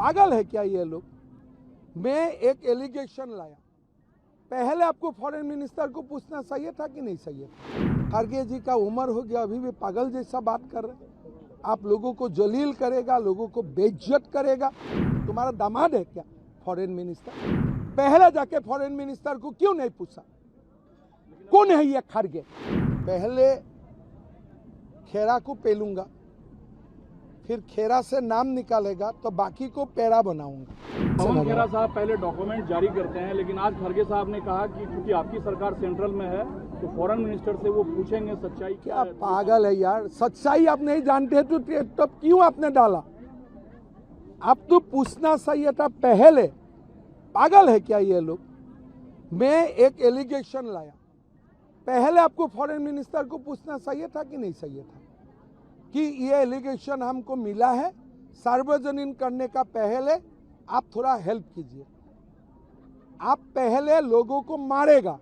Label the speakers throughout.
Speaker 1: पागल है क्या ये लोग। मैं एक एलिगेशन लाया, पहले आपको फॉरेन मिनिस्टर को पूछना चाहिए था कि नहीं चाहिए था। खड़गे जी का उम्र हो गया, अभी भी पागल जैसा बात कर रहे हैं। आप लोगों को जलील करेगा, लोगों को बेइज्जत करेगा। तुम्हारा दामाद है क्या फॉरेन मिनिस्टर? पहले जाके फॉरेन मिनिस्टर को क्यों नहीं पूछा कौन है ये खड़गे। पहले खेरा को पेलूंगा, फिर खेरा से नाम निकालेगा तो बाकी को पेड़ा बनाऊंगा।
Speaker 2: पवन खेरा साहब पहले डॉक्यूमेंट जारी करते हैं, लेकिन आज खड़गे साहब ने कहा कि क्योंकि आपकी सरकार सेंट्रल में है तो फॉरेन मिनिस्टर से वो पूछेंगे सच्चाई
Speaker 1: क्या पागल है यार। सच्चाई आप नहीं जानते तो तब क्यों आपने डाला? अब तो पूछना चाहिए था पहले। पागल है क्या ये लोग। मैं एक एलिगेशन लाया, पहले आपको फॉरेन मिनिस्टर को पूछना चाहिए था कि नहीं चाहिए था कि ये एलिगेशन हमको मिला है, सार्वजनिक करने का पहले आप थोड़ा हेल्प कीजिए। आप पहले लोगों को मारेगा,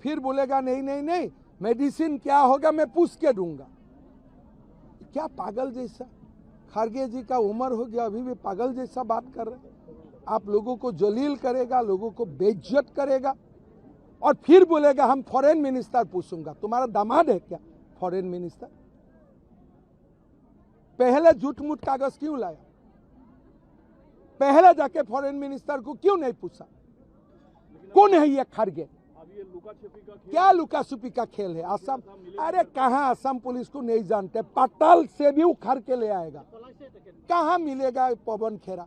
Speaker 1: फिर बोलेगा नहीं नहीं नहीं मेडिसिन क्या होगा मैं पूछ के दूंगा। क्या पागल जैसा। खड़गे जी का उम्र हो गया, अभी भी पागल जैसा बात कर रहे हैं। आप लोगों को जलील करेगा, लोगों को बेइज्जत करेगा और फिर बोलेगा हम फॉरेन मिनिस्टर पूछूंगा। तुम्हारा दामाद है क्या फॉरेन मिनिस्टर? पहले झूठ मूठ कागज क्यों लाया? पहले जाके फॉरेन मिनिस्टर को क्यों नहीं पूछा कौन है ये खड़गे। क्या लुका छुपी का खेल है? असम, अरे कहां असम पुलिस को नहीं जानते। पताल से भी उखाड़ के ले आएगा। कहां मिलेगा पवन खेरा?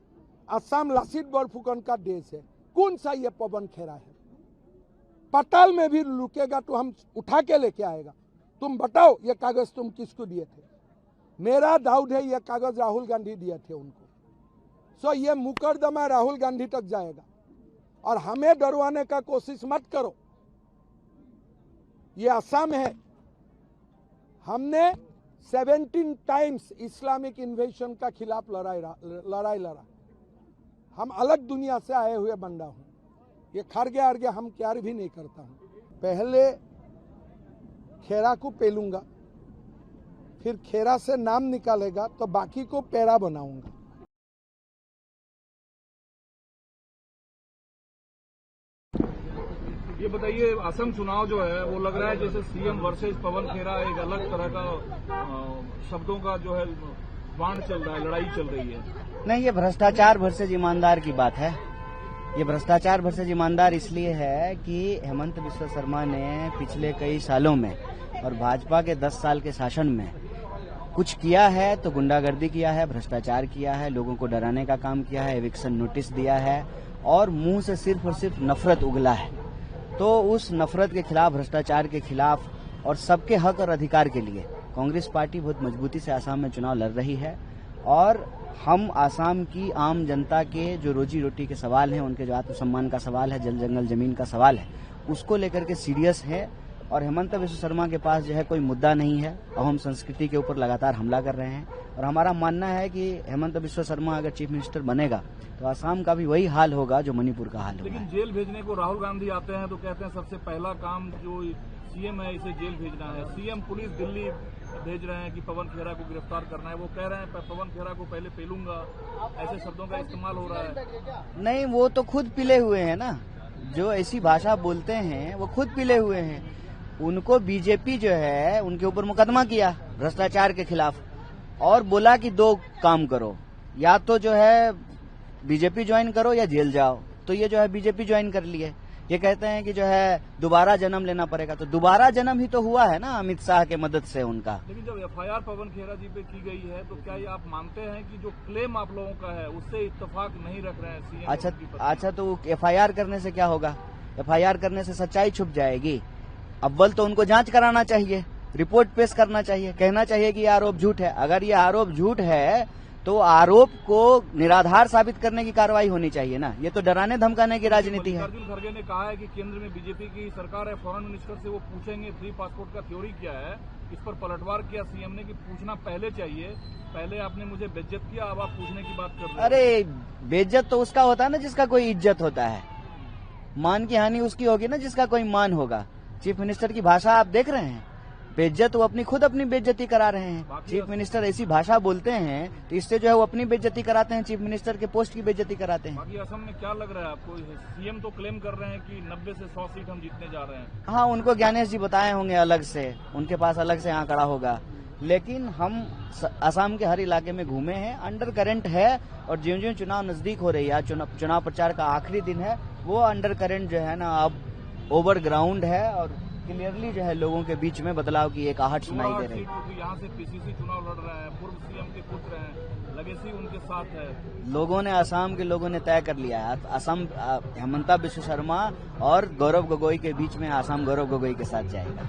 Speaker 1: असम लासित बोरफुकन का देश है, कौन सा ये पवन खेरा है? पताल में भी लुकेगा तो हम उठा के लेके आएगा। तुम बताओ ये कागज तुम किसको दिए थे? मेरा डाउट है ये कागज राहुल गांधी दिए थे उनको। सो ये मुकदमा राहुल गांधी तक जाएगा और हमें डरवाने का कोशिश मत करो। ये असम है। हमने 17 टाइम्स इस्लामिक इन्वेशन का खिलाफ लड़ाई लड़ा। हम अलग दुनिया से आए हुए बंदा हूं। ये खड़गे आरगे हम प्यार भी नहीं करता हूं। पहले खेरा को पेलूंगा, फिर खेरा से नाम निकालेगा तो बाकी को पेड़ा बनाऊंगा।
Speaker 2: ये बताइए, असम चुनाव जो है वो लग रहा है जैसे सीएम वर्सेस पवन खेरा एक अलग तरह का शब्दों का जो है बाण चल रहा है, लड़ाई चल रही है।
Speaker 3: नहीं, ये भ्रष्टाचार वर्सेस ईमानदार की बात है। ये भ्रष्टाचार वर्सेस ईमानदार इसलिए है कि हेमंत बिस्वा शर्मा ने पिछले कई सालों में और भाजपा के 10 साल के शासन में कुछ किया है तो गुंडागर्दी किया है, भ्रष्टाचार किया है, लोगों को डराने का काम किया है, एविक्शन नोटिस दिया है और मुंह से सिर्फ और सिर्फ नफरत उगला है। तो उस नफरत के खिलाफ, भ्रष्टाचार के खिलाफ और सबके हक और अधिकार के लिए कांग्रेस पार्टी बहुत मजबूती से आसाम में चुनाव लड़ रही है और हम आसाम की आम जनता के जो रोजी रोटी के सवाल हैं, उनके जो आत्मसम्मान का सवाल है, जल जंगल जमीन का सवाल है, उसको लेकर के सीरियस है। और हेमंत बिस्वा शर्मा के पास जो है कोई मुद्दा नहीं है। अहोम संस्कृति के ऊपर लगातार हमला कर रहे हैं और हमारा मानना है कि हेमंत बिस्वा शर्मा अगर चीफ मिनिस्टर बनेगा तो आसाम का भी वही हाल होगा जो मणिपुर का हाल होगा।
Speaker 2: लेकिन जेल भेजने को राहुल गांधी आते हैं तो कहते हैं सबसे पहला काम जो सीएम है इसे जेल भेजना है। सीएम पुलिस दिल्ली भेज रहे हैं कि पवन खेरा को गिरफ्तार करना है। वो कह रहे हैं पवन खेरा को पहले पेलूंगा, ऐसे शब्दों का इस्तेमाल हो रहा है।
Speaker 3: नहीं, वो तो खुद पिले हुए हैं ना। जो ऐसी भाषा बोलते हैं वो खुद पिले हुए हैं। उनको बीजेपी जो है उनके ऊपर मुकदमा किया भ्रष्टाचार के खिलाफ और बोला कि 2 काम करो, या तो जो है बीजेपी ज्वाइन करो या जेल जाओ। तो ये जो है बीजेपी ज्वाइन कर लिए। ये कहते हैं कि जो है दोबारा जन्म लेना पड़ेगा, तो दोबारा जन्म ही तो हुआ है ना अमित शाह के मदद से उनका।
Speaker 2: लेकिन जब एफआईआर पवन खेरा जी पे की गई है तो क्या ये आप मानते हैं कि जो क्लेम आप लोगों का है उससे इत्तेफाक नहीं रख रहे हैं सीएम?
Speaker 3: अच्छा, तो एफआईआर करने से क्या होगा? एफआईआर करने से सच्चाई छुप जाएगी। अव्वल तो उनको जांच कराना चाहिए, रिपोर्ट पेश करना चाहिए, कहना चाहिए कि ये आरोप झूठ है। अगर ये आरोप झूठ है तो आरोप को निराधार साबित करने की कार्रवाई होनी चाहिए ना। ये तो डराने धमकाने की राजनीति है।
Speaker 2: अर्जुन खड़गे ने कहा है कि केंद्र में बीजेपी की सरकार है, फॉरेन मिनिस्टर से वो पूछेंगे फ्री पासपोर्ट का थ्योरी क्या है। इस पर पलटवार किया सीएम ने कि पूछना पहले चाहिए, पहले आपने मुझे बेइज्जत किया, अब आप पूछने की बात कर रहे हैं।
Speaker 3: अरे बेइज्जत तो उसका होता है ना जिसका कोई इज्जत होता है। मान की हानि उसकी होगी ना जिसका कोई मान होगा। चीफ मिनिस्टर की भाषा आप देख रहे हैं। बेइज्जत वो खुद अपनी बेइज्जती करा रहे हैं। चीफ मिनिस्टर ऐसी भाषा बोलते हैं तो इससे जो है वो अपनी बेइज्जती कराते हैं, चीफ मिनिस्टर के पोस्ट की बेइज्जती कराते हैं।
Speaker 2: बाकी असम में क्या लग रहा है आपको? सीएम तो क्लेम कर रहे हैं कि 90 से 100 सीट हम जीतने जा रहे हैं।
Speaker 3: हाँ, उनको ज्ञानेश जी बताए होंगे अलग से, उनके पास अलग से आंकड़ा होगा। लेकिन हम असम के हर इलाके में घूमे हैं, अंडर करंट है, और ज्यों-ज्यों चुनाव नजदीक हो रही है, चुनाव प्रचार का आखिरी दिन है, वो अंडर करंट जो है ना अब ओवर ग्राउंड है और क्लियरली जो है लोगों के बीच में बदलाव की एक आहट सुनाई दे रही है।
Speaker 2: यहाँ से पीसीसी चुनाव लड़ रहे हैं, पूर्व सीएम के पुत्र हैं, लेगेसी उनके साथ है।
Speaker 3: लोगों ने, असम के लोगों ने तय कर लिया है, असम हेमंता बिश्व शर्मा और गौरव गोगोई के बीच में असम गौरव गोगोई के साथ जाएगा।